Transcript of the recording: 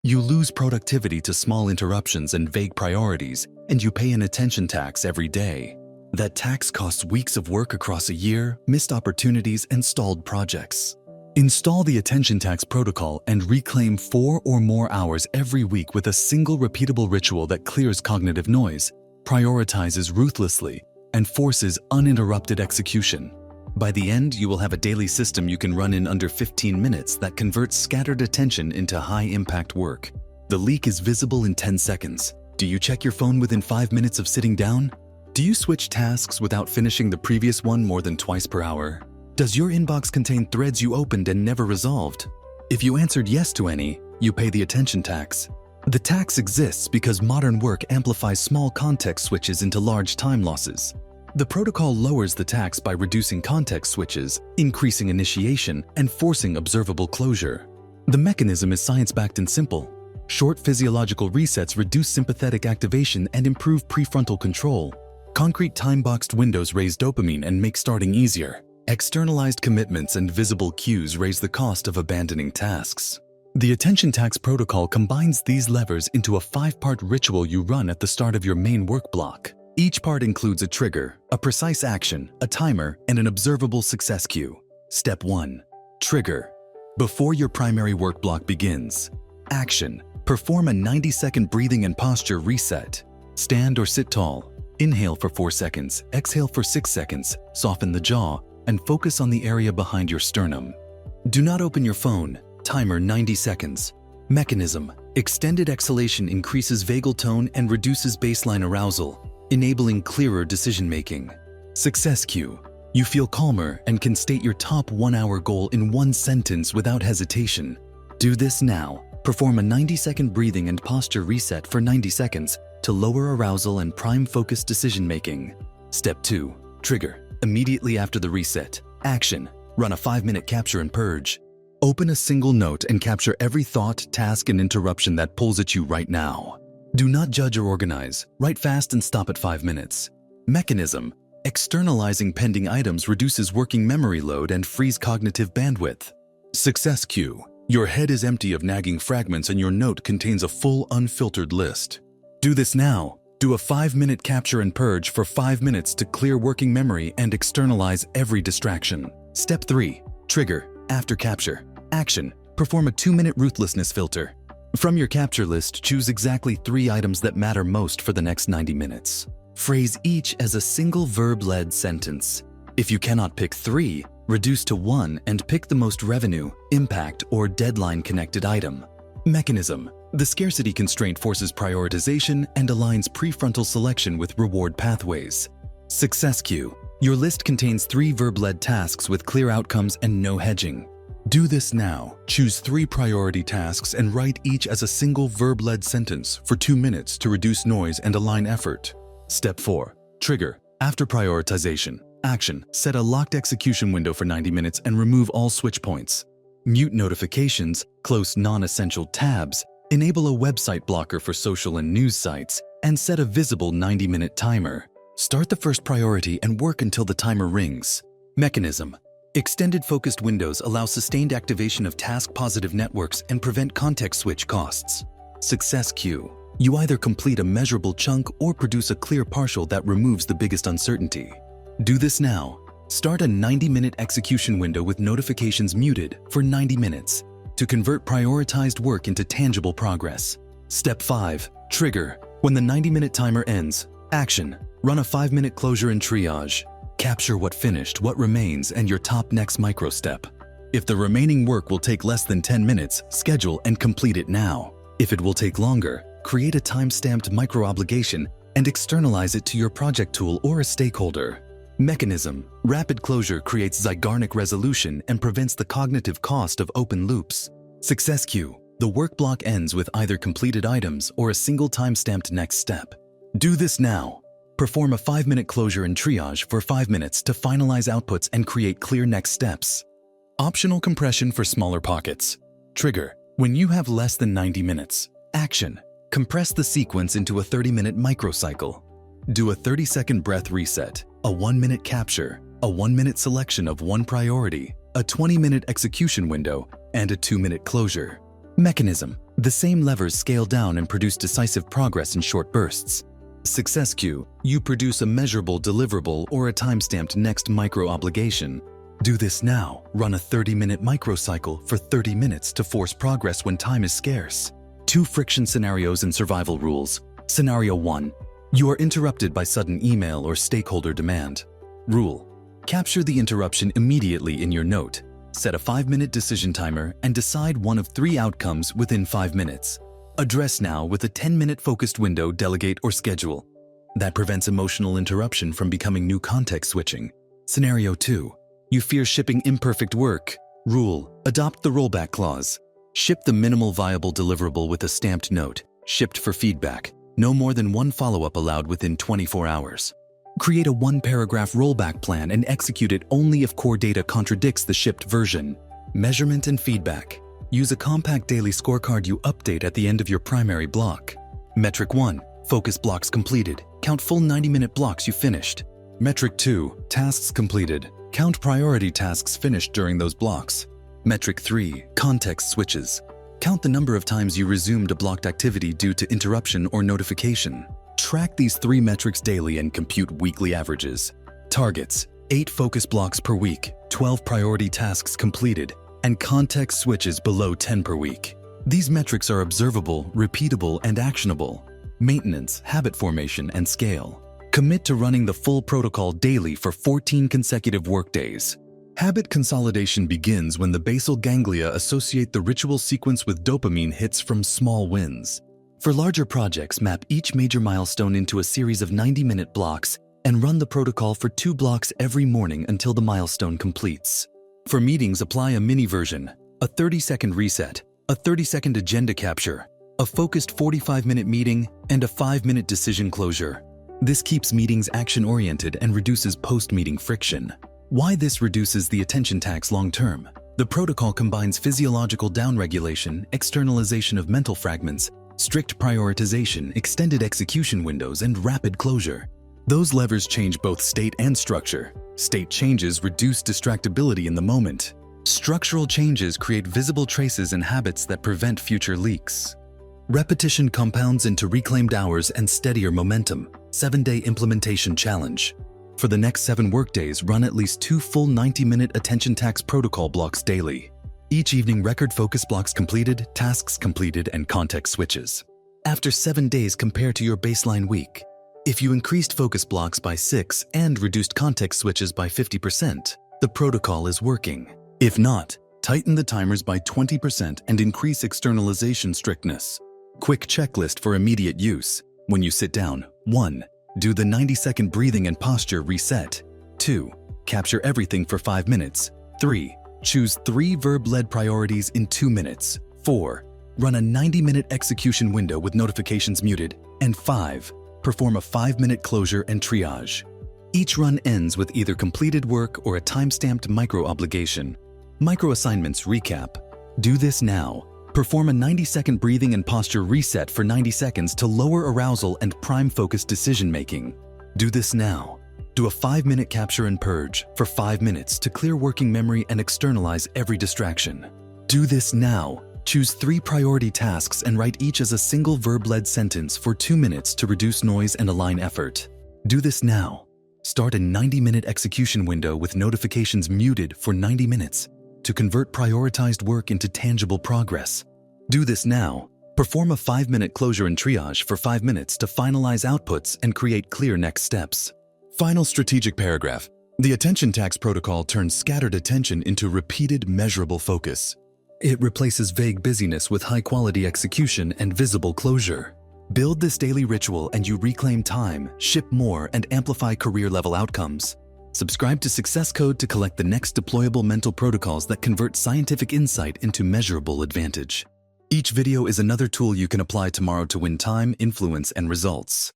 You lose productivity to small interruptions and vague priorities, and you pay an attention tax every day. That tax costs weeks of work across a year, missed opportunities, and stalled projects. Install the attention tax protocol and reclaim 4 or more hours every week with a single repeatable ritual that clears cognitive noise, prioritizes ruthlessly, and forces uninterrupted execution. By the end, you will have a daily system you can run in under 15 minutes that converts scattered attention into high-impact work. The leak is visible in 10 seconds. Do you check your phone within 5 minutes of sitting down? Do you switch tasks without finishing the previous one more than twice per hour? Does your inbox contain threads you opened and never resolved? If you answered yes to any, you pay the attention tax. The tax exists because modern work amplifies small context switches into large time losses. The protocol lowers the tax by reducing context switches, increasing initiation, and forcing observable closure. The mechanism is science-backed and simple. Short physiological resets reduce sympathetic activation and improve prefrontal control. Concrete time-boxed windows raise dopamine and make starting easier. Externalized commitments and visible cues raise the cost of abandoning tasks. The attention tax protocol combines these levers into a 5-part ritual you run at the start of your main work block. Each part includes a trigger, a precise action, a timer, and an observable success cue. Step 1. Trigger. Before your primary work block begins. Action. Perform a 90-second breathing and posture reset. Stand or sit tall. Inhale for 4 seconds, exhale for 6 seconds, soften the jaw, and focus on the area behind your sternum. Do not open your phone. Timer 90 seconds. Mechanism. Extended exhalation increases vagal tone and reduces baseline arousal, enabling clearer decision-making. Success cue. You feel calmer and can state your top 1-hour goal in 1 sentence without hesitation. Do this now. Perform a 90-second breathing and posture reset for 90 seconds to lower arousal and prime focused decision-making. Step 2. Trigger. Immediately after the reset. Action. Run a 5-minute capture and purge. Open a single note and capture every thought, task, and interruption that pulls at you right now. Do not judge or organize. Write fast and stop at 5 minutes. Mechanism. Externalizing pending items reduces working memory load and frees cognitive bandwidth. Success cue. Your head is empty of nagging fragments and your note contains a full, unfiltered list. Do this now. Do a 5-minute capture and purge for 5 minutes to clear working memory and externalize every distraction. Step 3. Trigger. After capture. Action. Perform a 2-minute ruthlessness filter. From your capture list, choose exactly 3 items that matter most for the next 90 minutes. Phrase each as a single verb-led sentence. If you cannot pick 3, reduce to 1 and pick the most revenue, impact, or deadline-connected item. Mechanism. The scarcity constraint forces prioritization and aligns prefrontal selection with reward pathways. Success cue. Your list contains 3 verb-led tasks with clear outcomes and no hedging. Do this now. Choose 3 priority tasks and write each as a single verb-led sentence for 2 minutes to reduce noise and align effort. Step 4. Trigger. After prioritization. Action. Set a locked execution window for 90 minutes and remove all switch points. Mute notifications, close non-essential tabs, enable a website blocker for social and news sites, and set a visible 90-minute timer. Start the first priority and work until the timer rings. Mechanism. Extended focused windows allow sustained activation of task-positive networks and prevent context switch costs. Success cue. You either complete a measurable chunk or produce a clear partial that removes the biggest uncertainty. Do this now. Start a 90-minute execution window with notifications muted for 90 minutes to convert prioritized work into tangible progress. Step 5. Trigger. When the 90-minute timer ends. Action. Run a 5-minute closure and triage. Capture what finished, what remains, and your top next micro step. If the remaining work will take less than 10 minutes, schedule and complete it now. If it will take longer, create a time-stamped micro-obligation and externalize it to your project tool or a stakeholder. Mechanism. Rapid closure creates zygarnic resolution and prevents the cognitive cost of open loops. Success cue. The work block ends with either completed items or a single time-stamped next step. Do this now. Perform a 5-minute closure and triage for 5 minutes to finalize outputs and create clear next steps. Optional compression for smaller pockets. Trigger. When you have less than 90 minutes. Action. Compress the sequence into a 30-minute microcycle. Do a 30-second breath reset, a 1-minute capture, a 1-minute selection of one priority, a 20-minute execution window, and a 2-minute closure. Mechanism. The same levers scale down and produce decisive progress in short bursts. Success queue. You produce a measurable deliverable or a time-stamped next micro-obligation. Do this now. Run a 30-minute microcycle for 30 minutes to force progress when time is scarce. 2 friction scenarios and survival rules. Scenario 1. You are interrupted by sudden email or stakeholder demand. Rule. Capture the interruption immediately in your note. Set a 5-minute decision timer and decide one of 3 outcomes within 5 minutes. Address now with a 10-minute focused window, delegate, or schedule. That prevents emotional interruption from becoming new context switching. Scenario 2. You fear shipping imperfect work. Rule. Adopt the rollback clause. Ship the minimal viable deliverable with a stamped note. Shipped for feedback. No more than 1 follow-up allowed within 24 hours. Create a 1-paragraph rollback plan and execute it only if core data contradicts the shipped version. Measurement and feedback. Use a compact daily scorecard you update at the end of your primary block. Metric 1. Focus blocks completed. Count full 90-minute blocks you finished. Metric 2. Tasks completed. Count priority tasks finished during those blocks. Metric 3. Context switches. Count the number of times you resumed a blocked activity due to interruption or notification. Track these 3 metrics daily and compute weekly averages. Targets: 8 focus blocks per week, 12 priority tasks completed, and context switches below 10 per week. These metrics are observable, repeatable, and actionable. Maintenance, habit formation, and scale. Commit to running the full protocol daily for 14 consecutive workdays. Habit consolidation begins when the basal ganglia associate the ritual sequence with dopamine hits from small wins. For larger projects, map each major milestone into a series of 90-minute blocks and run the protocol for 2 blocks every morning until the milestone completes. For meetings, apply a mini version, a 30-second reset, a 30-second agenda capture, a focused 45-minute meeting, and a 5-minute decision closure. This keeps meetings action-oriented and reduces post-meeting friction. Why this reduces the attention tax long-term? The protocol combines physiological downregulation, externalization of mental fragments, strict prioritization, extended execution windows, and rapid closure. Those levers change both state and structure. State changes reduce distractibility in the moment. Structural changes create visible traces and habits that prevent future leaks. Repetition compounds into reclaimed hours and steadier momentum. 7-day implementation challenge. For the next 7 workdays, run at least 2 full 90-minute attention tax protocol blocks daily. Each evening, record focus blocks completed, tasks completed, and context switches. After 7 days, compare to your baseline week. If you increased focus blocks by 6 and reduced context switches by 50%, the protocol is working. If not, tighten the timers by 20% and increase externalization strictness. Quick checklist for immediate use. When you sit down, 1. Do the 90-second breathing and posture reset. 2. Capture everything for 5 minutes. 3. Choose 3 verb-led priorities in 2 minutes. 4. Run a 90-minute execution window with notifications muted. And 5. Perform a 5-minute closure and triage. Each run ends with either completed work or a time-stamped micro-obligation. Micro-assignments recap. Do this now. Perform a 90-second breathing and posture reset for 90 seconds to lower arousal and prime focused decision-making. Do this now. Do a 5-minute capture and purge for 5 minutes to clear working memory and externalize every distraction. Do this now. Choose 3 priority tasks and write each as a single verb-led sentence for 2 minutes to reduce noise and align effort. Do this now. Start a 90-minute execution window with notifications muted for 90 minutes to convert prioritized work into tangible progress. Do this now. Perform a 5-minute closure and triage for 5 minutes to finalize outputs and create clear next steps. Final strategic paragraph. The attention tax protocol turns scattered attention into repeated, measurable focus. It replaces vague busyness with high-quality execution and visible closure. Build this daily ritual and you reclaim time, ship more, and amplify career-level outcomes. Subscribe to Success Code to collect the next deployable mental protocols that convert scientific insight into measurable advantage. Each video is another tool you can apply tomorrow to win time, influence, and results.